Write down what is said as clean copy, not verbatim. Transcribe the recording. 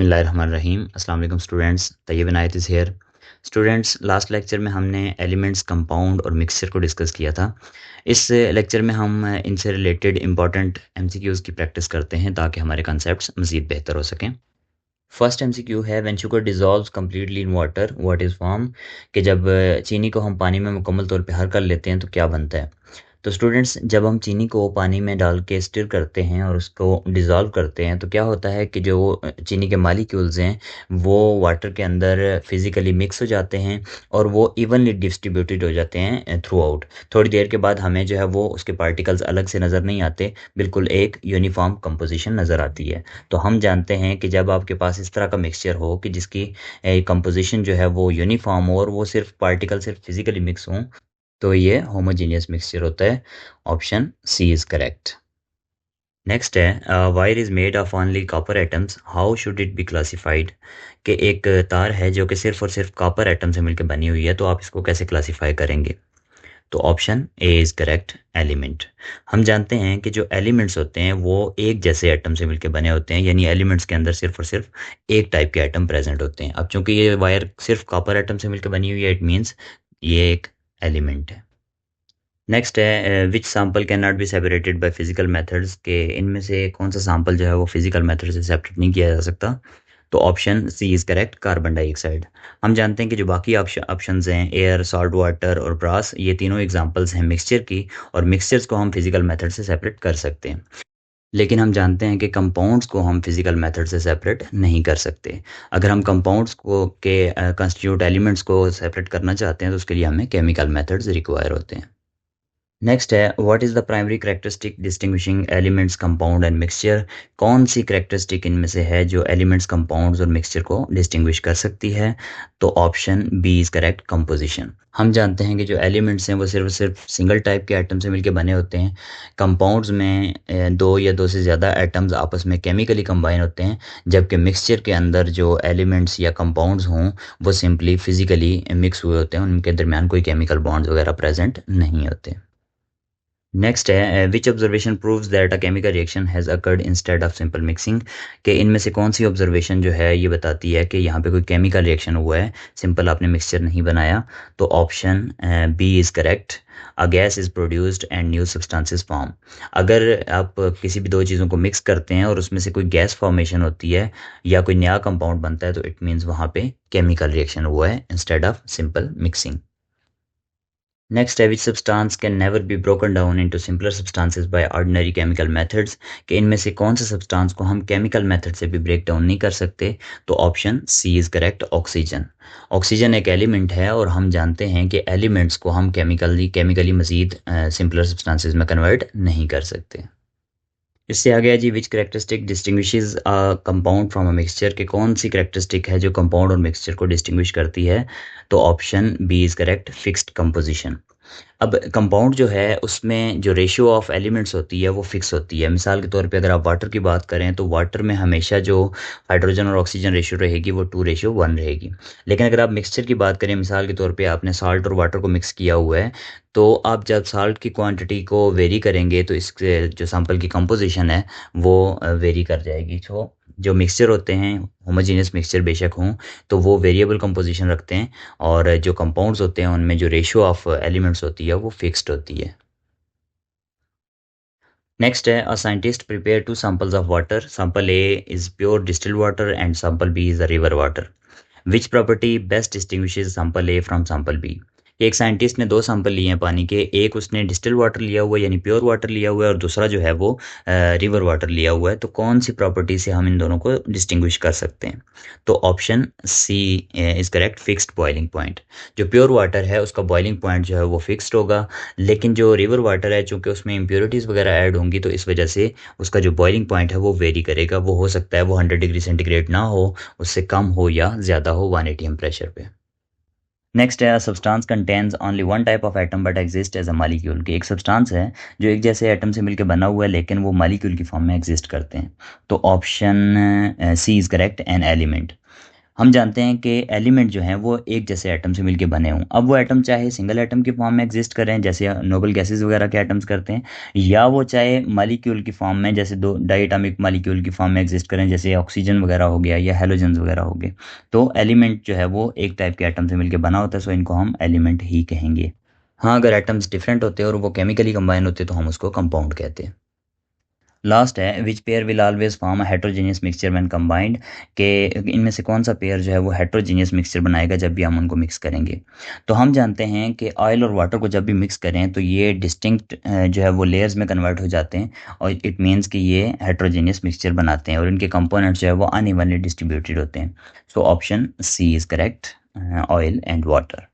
बिस्मिल्लाहिर्रहमानिर्रहीम। अस्सलाम वालेकुम students, Tayyab Inayat is here. Students, last lecture में हमने एलिमेंट्स, कंपाउंड और मिक्सचर को डिस्कस किया था। इस लेक्चर में हम इनसे रिलेटेड इंपॉर्टेंट एमसीक्यूज़ की प्रैक्टिस करते हैं ताकि हमारे कंसेप्ट्स मज़ीद बेहतर हो सकें। फर्स्ट एमसीक्यू है, when sugar dissolves completely in water what is form, कि जब चीनी को हम पानी में मुकम्मल तौर पे हल कर लेते हैं तो क्या बनता है। तो स्टूडेंट्स, जब हम चीनी को पानी में डाल के स्टिर करते हैं और उसको डिज़ोल्व करते हैं तो क्या होता है कि जो चीनी के मालिक्यूल्स हैं वो वाटर के अंदर फिज़िकली मिक्स हो जाते हैं और वो इवनली डिस्ट्रीब्यूटेड हो जाते हैं थ्रू आउट। थोड़ी देर के बाद हमें जो है वो उसके पार्टिकल्स अलग से नज़र नहीं आते, बिल्कुल एक यूनिफॉर्म कंपोजिशन नज़र आती है। तो हम जानते हैं कि जब आपके पास इस तरह का मिक्सचर हो कि जिसकी कंपोजिशन जो है वो यूनिफॉर्म हो और वो सिर्फ पार्टिकल सिर्फ फिजिकली मिक्स हों, तो ये होमोजीनियस मिक्सचर होता है। Option C is correct. Next है, wire is made of only copper atoms, how should it be classified, कि एक तार है जो कि सिर्फ और सिर्फ कॉपर एटम से मिलकर बनी हुई है, तो आप इसको कैसे क्लासिफाई करेंगे। तो option A is correct, element. हम जानते हैं कि जो एलिमेंट्स होते हैं वो एक जैसे एटम से मिलकर बने होते हैं, यानी एलिमेंट्स के अंदर सिर्फ और सिर्फ एक टाइप के एटम प्रेजेंट होते हैं। अब चूंकि ये वायर सिर्फ कॉपर एटम से मिलकर बनी हुई है, इट मीन्स ये एक एलिमेंट है। नेक्स्ट है, which sample can not be separated by physical methods, के इनमें से कौन सा सैम्पल जो है वो फिजिकल मेथड से सेपरेट नहीं किया जा सकता। तो option C is correct, carbon dioxide. हम जानते हैं कि जो बाकी ऑप्शंस हैं, एयर, सॉल्ट वाटर और ब्रास, ये तीनों एग्जांपल्स हैं मिक्सचर की, और मिक्सचर्स को हम फिजिकल मेथड से सेपरेट कर सकते हैं। लेकिन हम जानते हैं कि कंपाउंड्स को हम फिजिकल मेथड से सेपरेट नहीं कर सकते। अगर हम कंपाउंड्स को के कंस्टिट्यूट एलिमेंट्स को सेपरेट करना चाहते हैं तो उसके लिए हमें केमिकल मेथड्स रिक्वायर होते हैं। नेक्स्ट है, what is the primary characteristic distinguishing elements, compound and mixture, कौन सी कैरेक्टरिस्टिक इनमें से है जो एलिमेंट्स, कंपाउंड्स और मिक्सचर को डिस्टिंग्विश कर सकती है। तो option B is correct, composition. हम जानते हैं कि जो एलिमेंट्स हैं वो सिर्फ सिर्फ सिंगल टाइप के एटम से मिलकर बने होते हैं। कंपाउंड्स में दो या दो से ज़्यादा एटम्स आपस में केमिकली कंबाइन होते हैं, जबकि मिक्सचर के अंदर जो एलिमेंट्स या कंपाउंड्स हों वो सिंपली फिजिकली मिक्स हुए होते हैं, उनके दरमियान कोई केमिकल बॉन्ड्स वगैरह प्रेजेंट नहीं होते। नेक्स्ट है, which observation proves that a chemical reaction has occurred instead of simple mixing, कि इनमें से कौन सी ऑब्जर्वेशन जो है ये बताती है कि यहाँ पे कोई केमिकल रिएक्शन हुआ है, सिंपल आपने मिक्सचर नहीं बनाया। तो option B is correct, a gas is produced and new substances form. अगर आप किसी भी दो चीज़ों को मिक्स करते हैं और उसमें से कोई गैस फॉर्मेशन होती है या कोई नया कंपाउंड बनता है तो इट मीन्स वहाँ पे केमिकल रिएक्शन हुआ है instead of simple mixing. Next है, which substance can never be broken down into simpler substances by ordinary chemical methods, कि इनमें से कौन सा सब्सटेंस को हम केमिकल मेथड से भी ब्रेक डाउन नहीं कर सकते। तो option C is correct, oxygen. Oxygen एक एलिमेंट है और हम जानते हैं कि एलिमेंट्स को हम केमिकली मज़ीद सिंपलर सब्सटेंसेस में कन्वर्ट नहीं कर सकते। इससे आ गया जी, which characteristic distinguishes a compound from a mixture, के कौन सी करेक्टरिस्टिक है जो कंपाउंड और मिक्सचर को डिस्टिंग्विश करती है। तो option B is correct, fixed composition. अब कंपाउंड जो है उसमें जो रेशियो ऑफ एलिमेंट्स होती है वो फिक्स होती है। मिसाल के तौर पे अगर आप वाटर की बात करें तो वाटर में हमेशा जो हाइड्रोजन और ऑक्सीजन रेशियो रहेगी वो 2:1 रहेगी। लेकिन अगर आप मिक्सचर की बात करें, मिसाल के तौर पे आपने साल्ट और वाटर को मिक्स किया हुआ है, तो आप जब साल्ट की क्वांटिटी को वेरी करेंगे तो इसके जो सैंपल की कंपोजिशन है वो वेरी कर जाएगी। तो जो मिक्सचर होते हैं, होमोजीनियस मिक्सचर बेशक हों, तो वो वेरिएबल कंपोजिशन रखते हैं, और जो कंपाउंड्स होते हैं उनमें जो रेशियो ऑफ एलिमेंट्स होती है वो फिक्स्ड होती है। नेक्स्ट है, a scientist prepare two samples of water, sample A is pure distilled water and sample B is a river water, which property best distinguishes sample A from sample B. एक scientist ने दो sample लिए हैं पानी के, एक उसने distil water लिया हुआ है यानी प्योर वाटर लिया हुआ है और दूसरा जो है वो रिवर वाटर लिया हुआ है। तो कौन सी प्रॉपर्टी से हम इन दोनों को डिस्टिंग्विश कर सकते हैं। तो option C is correct, fixed boiling point. जो प्योर वाटर है उसका बॉइलिंग पॉइंट जो है वो फिक्स्ड होगा, लेकिन जो रिवर वाटर है चूँकि उसमें इम्प्योरिटीज़ वगैरह ऐड होंगी तो इस वजह से उसका जो बॉइलिंग पॉइंट है वो वेरी करेगा। वो हो सकता है वो 100 डिग्री सेंटीग्रेड ना हो, उससे कम हो या ज़्यादा हो 180 प्रेशर पे। नेक्स्ट है, substance contains only one type of atom but exist as a molecule, कि एक सब्सटेंस है जो एक जैसे एटम से मिलकर बना हुआ है लेकिन वो मालिक्यूल की फॉर्म में एग्जिस्ट करते हैं। तो option C is correct, an element. हम जानते हैं कि एलिमेंट जो हैं वो एक जैसे एटम से मिलके बने हों। अब वो एटम चाहे सिंगल एटम की फॉर्म में एग्जिस्ट करें जैसे नोबल गैसेस वगैरह के एटम्स करते हैं, या वो चाहे मालिक्यूल की फॉर्म में जैसे दो डाइएटॉमिक मालिक्यूल की फॉर्म में एग्जिस्ट करें जैसे ऑक्सीजन वगैरह हो गया या हेलोजन्स वगैरह हो गए। तो एलिमेंट जो है वो एक टाइप के एटम से मिलके बना होता है, सो इनको हम एलिमेंट ही कहेंगे। हाँ, अगर एटम्स डिफरेंट होते हैं और वो केमिकली कंबाइन होते हैं तो हम उसको कंपाउंड कहते हैं। लास्ट है which pair will always form a heterogeneous mixture when combined, के इनमें से कौन सा पेयर जो है वो हेट्रोजीनियस मिक्सचर बनाएगा जब भी हम उनको मिक्स करेंगे। तो हम जानते हैं कि ऑयल और वाटर को जब भी मिक्स करें तो ये डिस्टिंक्ट जो है वो लेयर्स में कन्वर्ट हो जाते हैं, और इट मीन्स कि ये हेट्रोजीनियस मिक्सचर बनाते हैं और इनके कंपोनेंट्स जो है वो अनइवनली डिस्ट्रीब्यूटेड होते हैं। So option C is correct, oil and water.